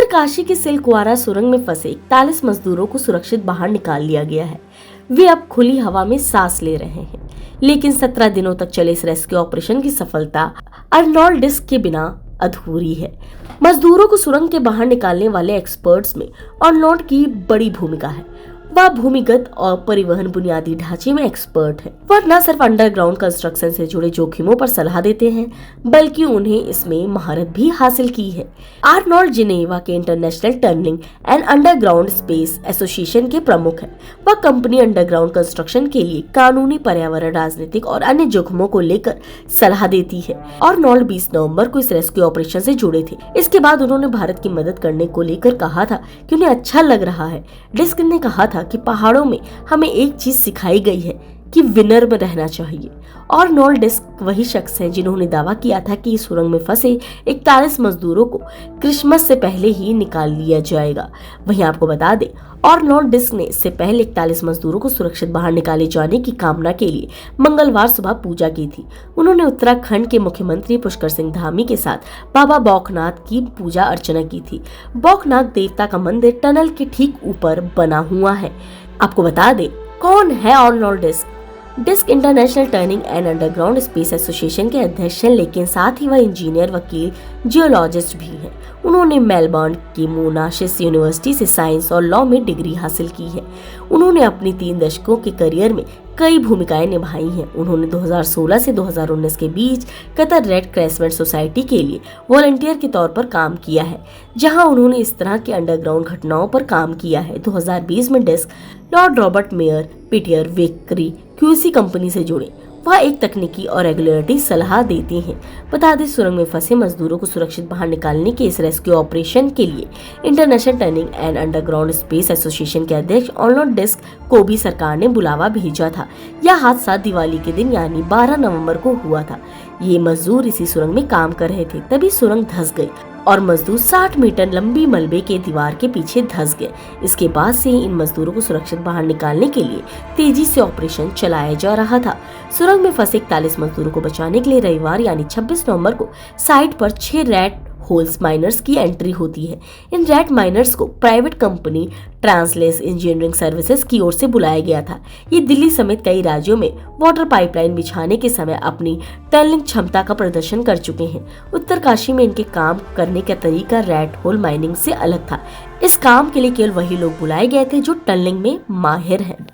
उत्तरकाशी की सिलक्वारा सुरंग में फंसे 41 मजदूरों को सुरक्षित बाहर निकाल लिया गया है। वे अब खुली हवा में सांस ले रहे हैं, लेकिन 17 दिनों तक चले इस रेस्क्यू ऑपरेशन की सफलता अर्नोल्ड डिस्क के बिना अधूरी है। मजदूरों को सुरंग के बाहर निकालने वाले एक्सपर्ट्स में अर्नोल्ड की बड़ी भूमिका है। वह भूमिगत और परिवहन बुनियादी ढांचे में एक्सपर्ट है। वह न सिर्फ अंडरग्राउंड कंस्ट्रक्शन से जुड़े जोखिमों पर सलाह देते हैं, बल्कि उन्हें इसमें महारत भी हासिल की है। अर्नोल्ड जिनेवा के international tunnelling and underground space association के प्रमुख है। वह कंपनी अंडरग्राउंड कंस्ट्रक्शन के लिए कानूनी, पर्यावरण, राजनीतिक और अन्य जोखिमों को लेकर सलाह देती है। अर्नोल्ड 20 नवंबर को इस रेस्क्यू ऑपरेशन से जुड़े थे। इसके बाद उन्होंने भारत की मदद करने को लेकर कहा था कि उन्हें अच्छा लग रहा है। डिस्क ने कहा था कि पहाड़ों में हमें एक चीज सिखाई गई है कि विनर में रहना चाहिए। और अर्नोल्ड डिस्क वही शख्स हैं जिन्होंने दावा किया था कि इस सुरंग में फंसे 41 मजदूरों को क्रिसमस से पहले ही निकाल लिया जाएगा। वहीं आपको बता दें, अर्नोल्ड डिस्क ने इससे पहले 41 मजदूरों को सुरक्षित बाहर निकाले जाने की कामना के लिए मंगलवार सुबह पूजा की थी। उन्होंने उत्तराखंड के मुख्यमंत्री पुष्कर सिंह धामी के साथ बाबा बौखनाथ की पूजा अर्चना की थी। बौखनाथ देवता का मंदिर टनल के ठीक ऊपर बना हुआ है। आपको बता दें, कौन है अर्नोल्ड डिस्क? डिस्क international tunnelling and underground space association के अध्यक्ष हैं, लेकिन साथ ही वह इंजीनियर, वकील, जियोलॉजिस्ट भी हैं। उन्होंने मेलबर्न की मोनाशिस यूनिवर्सिटी से साइंस और लॉ में डिग्री हासिल की है। उन्होंने अपनी 3 दशकों के करियर में कई भूमिकाएं निभाई हैं। उन्होंने 2016 से 2019 के बीच कतर रेड क्रेसेंट सोसाइटी के लिए वॉलंटियर के तौर पर काम किया है, जहां उन्होंने इस तरह के अंडरग्राउंड घटनाओं पर काम किया है। 2020 में डिस्क लॉर्ड रॉबर्ट मेयर पीटर वेकरी क्यूसी कंपनी से जुड़े। वह एक तकनीकी और रेगुलेटरी सलाह देते हैं। बता दें, सुरंग में फंसे मजदूरों को सुरक्षित बाहर निकालने के इस रेस्क्यू ऑपरेशन के लिए international tunnelling and underground space association के अध्यक्ष अर्नोल्ड डिस्क को भी सरकार ने बुलावा भेजा था। यह हादसा दिवाली के दिन यानी 12 नवंबर को हुआ था। ये मजदूर इसी सुरंग में काम कर रहे थे, तभी सुरंग धंस गई और मजदूर 60 मीटर लंबी मलबे के दीवार के पीछे धंस गए। इसके बाद से इन मजदूरों को सुरक्षित बाहर निकालने के लिए तेजी से ऑपरेशन चलाया जा रहा था। सुरंग में फंसे 41 मजदूरों को बचाने के लिए रविवार यानी 26 नवंबर को साइट पर 6 रैट होल्स माइनर्स की एंट्री होती है। इन रैट माइनर्स को प्राइवेट कंपनी ट्रांसलेस इंजीनियरिंग सर्विसेज की ओर से बुलाया गया था। ये दिल्ली समेत कई राज्यों में वाटर पाइपलाइन बिछाने के समय अपनी टनलिंग क्षमता का प्रदर्शन कर चुके हैं। उत्तरकाशी में इनके काम करने का तरीका रैट होल माइनिंग से अलग था। इस काम के लिए केवल वही लोग बुलाए गए थे जो टनलिंग में माहिर हैं।